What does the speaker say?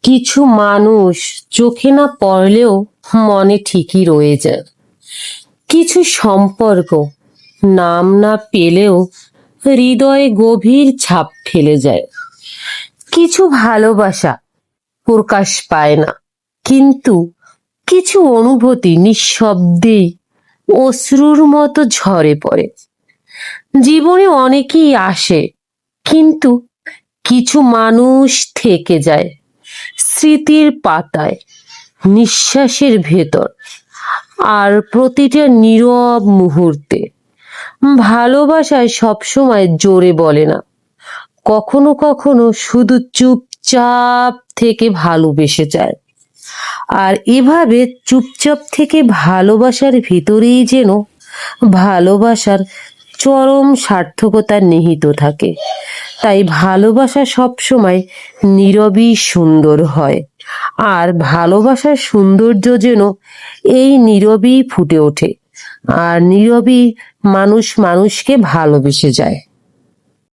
কিছু মানুষ চোখে না পড়লেও মনে ঠিকই রয়ে যায়। কিছু সম্পর্ক নাম না পেলেও হৃদয়ে গভীর ছাপ ফেলে যায়। কিছু ভালোবাসা প্রকাশ পায় না, কিন্তু কিছু অনুভূতি নিঃশব্দেই অশ্রুর মতো ঝরে পড়ে। জীবনে অনেকেই আসে, কিন্তু কিছু মানুষ থেকে যায় স্মৃতির পাতায়, নিঃশ্বাসের ভেতর, আর প্রতিটা নীরব মুহূর্তে। ভালোবাসায় সবসময় জোরে বলে না, কখনো কখনো শুধু চুপচাপ থেকে ভালোবেসে যায়। আর এভাবে চুপচাপ থেকে ভালোবাসার ভিতরেই যেন ভালোবাসার চরম সার্থকতা নিহিত থাকে। তাই ভালোবাসা সবসময় নীরবই সুন্দর হয়, আর ভালোবাসার সৌন্দর্য যেন এই নীরবেই ফুটে ওঠে, আর নীরবেই মানুষ মানুষকে ভালোবেসে যায়।